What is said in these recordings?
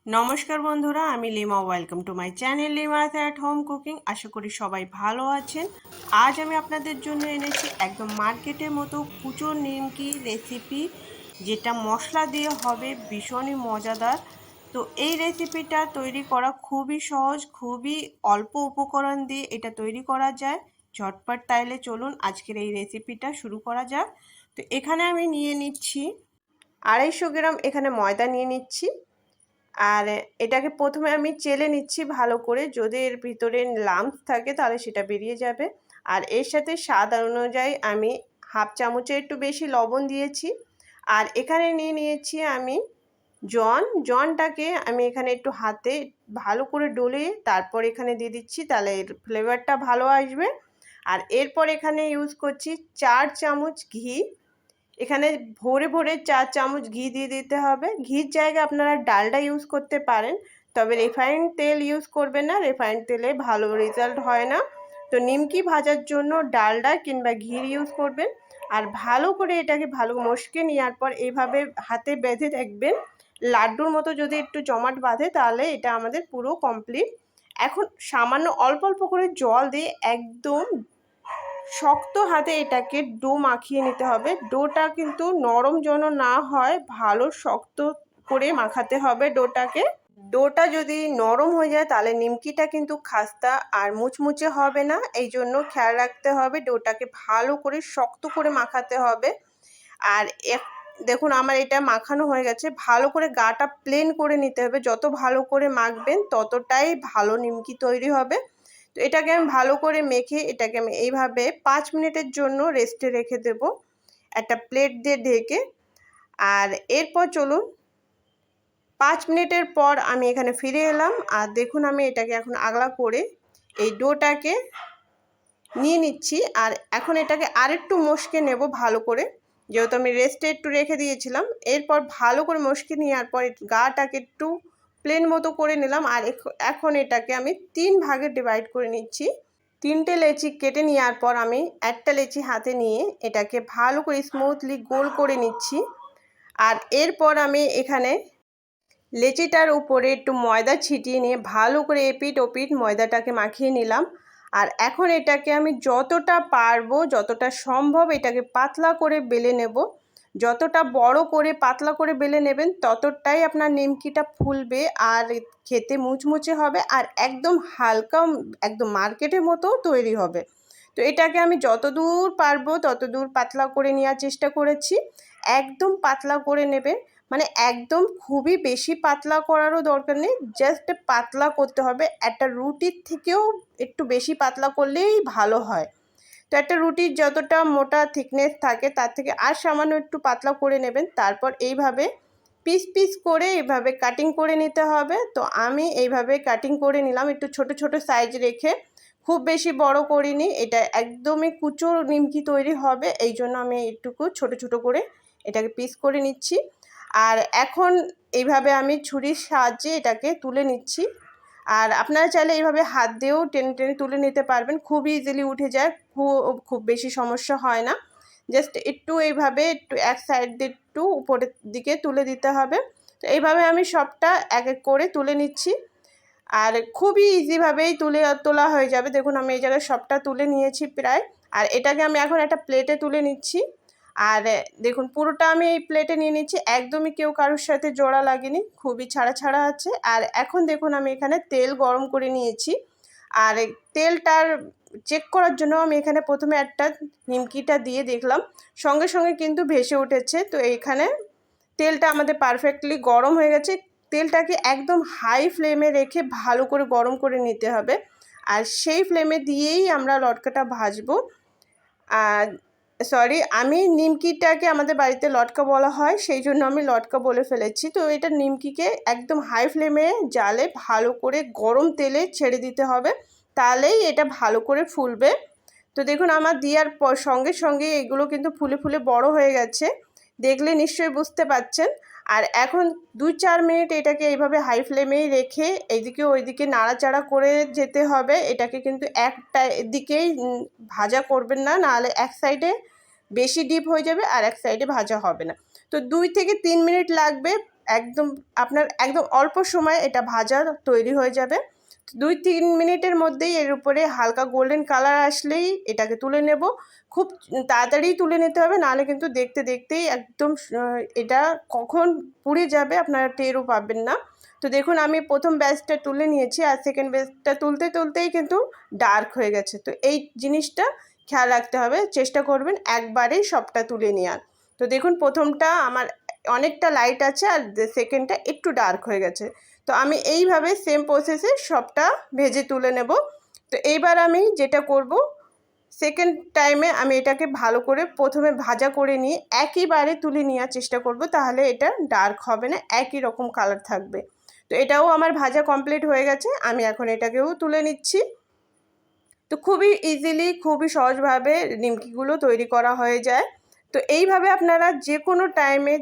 নমস্কার বন্ধুরা, আমি Lima. Welcome to my channel Lima's at home cooking. আশা করি সবাই ভালো আছেন। আজ আমি আপনাদের জন্য এনেছি একদম মার্কেটের মতো কুচো নিমকি রেসিপি, যেটা মশলা দিয়ে হবে ভীষণই মজাদার। তো এই রেসিপিটা তৈরি করা খুবই সহজ, খুবই অল্প উপকরণ দিয়ে এটা তৈরি করা যায় ঝটপট। তাইলে চলুন আজকের এই রেসিপিটা শুরু করা যাক। তো এখানে আমি নিয়ে নিচ্ছি 250 গ্রাম এখানে ময়দা নিয়ে নিচ্ছি। আর এটাকে প্রথমে আমি চেলে নিচ্ছি ভালো করে, যদি এর ভিতরে লাম্পস থাকে তাহলে সেটা বেরিয়ে যাবে। আর এর সাথে স্বাদ অনুযায়ী আমি হাফ চামচের একটু বেশি লবণ দিয়েছি। আর এখানে নিয়ে নিয়েছি আমি জনটাকে আমি এখানে একটু হাতে ভালো করে ডলে তারপর এখানে দিয়ে দিচ্ছি, তাহলে এর ফ্লেভারটা ভালো আসবে। আর এরপর এখানে ইউজ করছি 4 চামচ ঘি। এখানে ভরে ভরে 4 চামচ ঘি দিয়ে দিতে হবে। ঘির জায়গায় আপনারা ডালডা ইউজ করতে পারেন, তবে রিফাইন্ড তেল ইউজ করবেন না, রিফাইন্ড তেলে ভালো রেজাল্ট হয় না। তো নিমকি ভাজার জন্য ডালডা কিংবা ঘি ইউজ করবেন। আর ভালো করে এটাকে ভালো মশকে নেওয়ার পর এইভাবে হাতে বেঁধে রাখবেন। লাড্ডুর মতো যদি একটু জমাট বাঁধে তাহলে এটা আমাদের পুরো কমপ্লিট। এখন সামান্য অল্প অল্প করে জল দিয়ে একদম শক্ত হাতে এটাকে ডো মাখিয়ে নিতে হবে। ডোটা কিন্তু নরম যেন না হয়, ভালো শক্ত করে মাখাতে হবে ডোটাকে। ডোটা যদি নরম হয়ে যায় তাহলে নিমকিটা কিন্তু খাস্তা আর মুচমুচে হবে না, এই জন্য খেয়াল রাখতে হবে ডোটাকে ভালো করে শক্ত করে মাখাতে হবে। আর দেখুন আমার এটা মাখানো হয়ে গেছে। ভালো করে গাটা প্লেন করে নিতে হবে, যত ভালো করে মাখবেন ততটাই ভালো নিমকি তৈরি হবে। তো এটাকে আমি ভালো করে মেখে এটাকে আমি এইভাবে 5 মিনিটের জন্য রেস্টে রেখে দেব একটা প্লেট দিয়ে ঢেকে। আর এরপর চলুন 5 মিনিটের পর আমি এখানে ফিরে এলাম। আর দেখুন আমি এটাকে এখন আগলা করে এই ডোটাকে নিয়ে নিচ্ছি। আর এখন এটাকে আরেকটু মশকে নেব ভালো করে, যেহেতু আমি রেস্টে একটু রেখে দিয়েছিলাম। এরপর ভালো করে মশকে নেওয়ার পর গাটাকে একটু প্লেন মতো করে নিলাম। আর এখন এটাকে আমি 3 ভাগে ডিভাইড করে নিচ্ছি। 3টে লেচি কেটে নেওয়ার পর আমি একটা লেচি হাতে নিয়ে এটাকে ভালো করে স্মুথলি গোল করে নিচ্ছি। আর এরপর আমি এখানে লেচিটার উপরে একটু ময়দা ছিটিয়ে নিয়ে ভালো করে এপিট ওপিট ময়দাটাকে মাখিয়ে নিলাম। আর এখন এটাকে আমি যতটা পারবো যতটা সম্ভব এটাকে পাতলা করে বেলে নেব। যতটা বড় করে পাতলা করে বেলে নেবেন ততটাই আপনার নিমকিটা ফুলবে আর খেতে মুচমুচে হবে আর একদম হালকা, একদম মার্কেটের মতো তৈরি হবে। তো এটাকে আমি যতদূর পারবো ততদূর পাতলা করে নেওয়ার চেষ্টা করেছি। একদম পাতলা করে নেবে, মানে একদম খুবই বেশি পাতলা করারও দরকার নেই, জাস্ট পাতলা করতে হবে। একটা রুটির থেকেও একটু বেশি পাতলা করলেই ভালো হয়। তো একটা রুটির যতটা মোটা থিকনেস থাকে তার থেকে আর সামান্য একটু পাতলা করে নেবেন। তারপর এইভাবে পিস পিস করে এইভাবে কাটিং করে নিতে হবে। তো আমি এইভাবে কাটিং করে নিলাম, একটু ছোট ছোট সাইজ রেখে, খুব বেশি বড় করিনি। এটা একদমই কুচো নিমকি তৈরি হবে, এই জন্য আমি একটুকু ছোট ছোট করে এটাকে পিস করে নিচ্ছি। আর এখন এইভাবে আমি ছুরির সাহায্যে এটাকে তুলে নিচ্ছি। আর আপনারা চাইলে এইভাবে হাত দিয়েও টেনে টেনে তুলে নিতে পারবেন, খুব ইজিলি উঠে যায়, খুব বেশি সমস্যা হয় না। জাস্ট একটু এইভাবে একটু এক সাইড দিয়ে একটু উপরের দিকে তুলে দিতে হবে। তো এইভাবে আমি সবটা এক এক করে তুলে নিচ্ছি। আর খুবই ইজিভাবেই তোলা হয়ে যাবে। দেখুন আমি এই জায়গায় সবটা তুলে নিয়েছি প্রায়। আর এটাকে আমি এখন একটা প্লেটে তুলে নিচ্ছি। আর দেখুন পুরোটা আমি এই প্লেটে নিয়ে নিচ্ছি, একদমই কেউ কারোর সাথে জোড়া লাগেনি, খুবই ছাড়া ছাড়া আছে। আর এখন দেখুন আমি এখানে তেল গরম করে নিয়েছি। আর তেলটার চেক করার জন্য আমি এখানে প্রথমে একটা নিমকিটা দিয়ে দেখলাম, সঙ্গে সঙ্গে কিন্তু ভেসে উঠেছে। তো এইখানে তেলটা আমাদের পারফেক্টলি গরম হয়ে গেছে। তেলটাকে একদম হাই ফ্লেমে রেখে ভালো করে গরম করে নিতে হবে, আর সেই ফ্লেমে দিয়েই আমরা লটকাটা ভাজবো। আর আমি নিমকিটাকে আমাদের বাড়িতে লটকা বলা হয়, সেই জন্য আমি লটকা বলে ফেলেছি। তো এটা নিমকিকে একদম হাই ফ্লেমে জালে ভালো করে গরম তেলে ছেড়ে দিতে হবে, তাহলেই এটা ভালো করে ফুলবে। তো দেখুন আমার দেওয়ার পর সঙ্গে সঙ্গে এগুলো কিন্তু ফুলে ফুলে বড় হয়ে গেছে, দেখলে নিশ্চয়ই বুঝতে পারছেন। আর এখন 2-4 মিনিট এটাকে এইভাবে হাই ফ্লেমেই রেখে এইদিকে ওইদিকে নাড়াচাড়া করে যেতে হবে। এটাকে কিন্তু একটা দিকেই ভাজা করবেন না, নাহলে এক সাইডে বেশি ডিপ হয়ে যাবে আর এক সাইডে ভাজা হবে না। তো 2 থেকে 3 মিনিট লাগবে একদম আপনার একদম অল্প সময়ে এটা ভাজা তৈরি হয়ে যাবে। 2-3 মিনিটের মধ্যেই এর উপরে হালকা গোল্ডেন কালার আসলেই এটাকে তুলে নেব। খুব তাড়াতাড়ি তুলে নিতে হবে, নাহলে কিন্তু দেখতে দেখতেই একদম এটা কখন পুড়ে যাবে আপনারা টেরও পাবেন না। তো দেখুন আমি প্রথম ব্যাচটা তুলে নিয়েছি, আর সেকেন্ড ব্যাচটা তুলতে তুলতেই কিন্তু ডার্ক হয়ে গেছে। তো এই জিনিসটা খেয়াল রাখতে হবে, চেষ্টা করবেন একবারেই সবটা তুলে নেওয়ার। তো দেখুন প্রথমটা আমার অনেকটা লাইট আছে, আর সেকেন্ডটা একটু ডার্ক হয়ে গেছে। তো আমি এইভাবে সেম প্রসেসে সবটা ভেজে তুলে নেব। তো এইবার আমি যেটা করব, সেকেন্ড টাইমে আমি এটাকে ভালো করে প্রথমে ভাজা করে নিয়ে একইবারে তুলে নেওয়ার চেষ্টা করব, তাহলে এটা ডার্ক হবে না, একই রকম কালার থাকবে। তো এটাও আমার ভাজা কমপ্লিট হয়ে গেছে, আমি এখন এটাকেও তুলে নিচ্ছি। তো খুবই ইজিলি, খুবই সহজভাবে নিমকিগুলো তৈরি করা হয়ে যায়। তো এইভাবে আপনারা যে কোনো টাইমে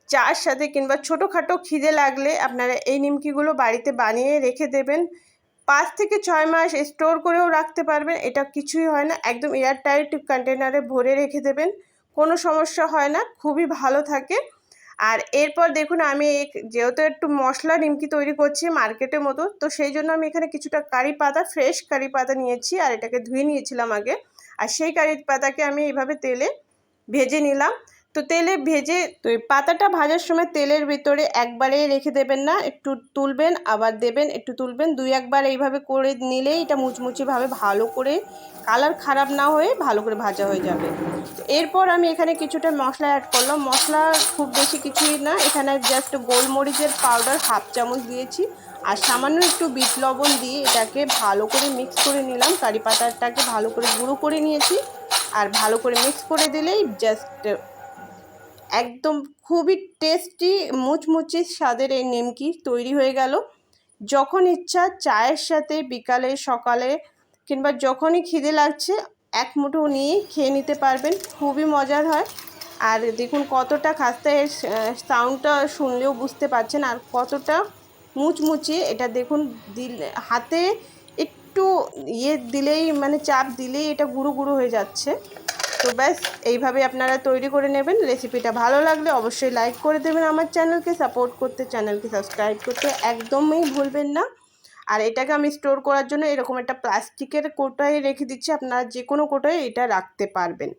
চার সাথে কিংবা ছোটোখাটো খিদে লাগলে আপনারা এই নিমকিগুলো বাড়িতে বানিয়ে রেখে দেবেন। 5 থেকে 6 মাস স্টোর করেও রাখতে পারবেন, এটা কিছুই হয় না। একদম এয়ারটাইট কন্টেনারে ভরে রেখে দেবেন, কোনো সমস্যা হয় না, খুবই ভালো থাকে। আর এরপর দেখুন আমি যেহেতু একটু মশলা নিমকি তৈরি করছি মার্কেটের মতো, তো সেই জন্য আমি এখানে কিছুটা কারি পাতা, ফ্রেশ কারি পাতা নিয়েছি, আর এটাকে ধুয়ে নিয়েছিলাম আগে। আর সেই কারি পাতাকে আমি এইভাবে তেলে ভেজে নিলাম। তো তেলে ভেজে, তো এই পাতাটা ভাজার সময় তেলের ভিতরে একবারেই রেখে দেবেন না, একটু তুলবেন আবার দেবেন, একটু তুলবেন, 2-1 বার এইভাবে করে নিলেই এটা মুচমুচেভাবে ভালো করে কালার খারাপ না হয়ে ভালো করে ভাজা হয়ে যাবে। এরপর আমি এখানে কিছুটা মশলা অ্যাড করলাম। মশলা খুব বেশি কিছুই না, এখানে জাস্ট গোলমরিচের পাউডার 1/2 চামচ দিয়েছি, আর সামান্য একটু বিট লবণ দিয়ে এটাকে ভালো করে মিক্স করে নিলাম। কারি পাতাটাকে ভালো করে গুঁড়ো করে নিয়েছি, আর ভালো করে মিক্স করে দিলেই জাস্ট একদম খুবই টেস্টি মুচমুচে স্বাদের এই নিমকি তৈরি হয়ে গেল। যখন ইচ্ছা চায়ের সাথে, বিকালে, সকালে কিংবা যখনই খিদে লাগছে এক মুঠো নিয়ে খেয়ে নিতে পারবেন, খুবই মজার হয়। আর দেখুন কতটা খাস্তা, এর সাউন্ডটা শুনলেও বুঝতে পারছেন, আর কতটা মুচমুচে এটা দেখুন। হাতে একটু দিলেই, মানে চাপ দিলেই এটা গুঁড়ো গুঁড়ো হয়ে যাচ্ছে। তো ব্যাস এইভাবে আপনারা তৈরি করে নেবেন। রেসিপিটা ভালো লাগলে অবশ্যই লাইক করে দেবেন, আমার চ্যানেলকে সাপোর্ট করতে, চ্যানেলকে সাবস্ক্রাইব করতে একদমই ভুলবেন না। আর এটাকে আমি স্টোর করার জন্য এরকম একটা প্লাস্টিকের কোটায় রেখে দিচ্ছি, আপনারা যে কোনো কোটায় এটা রাখতে পারবেন।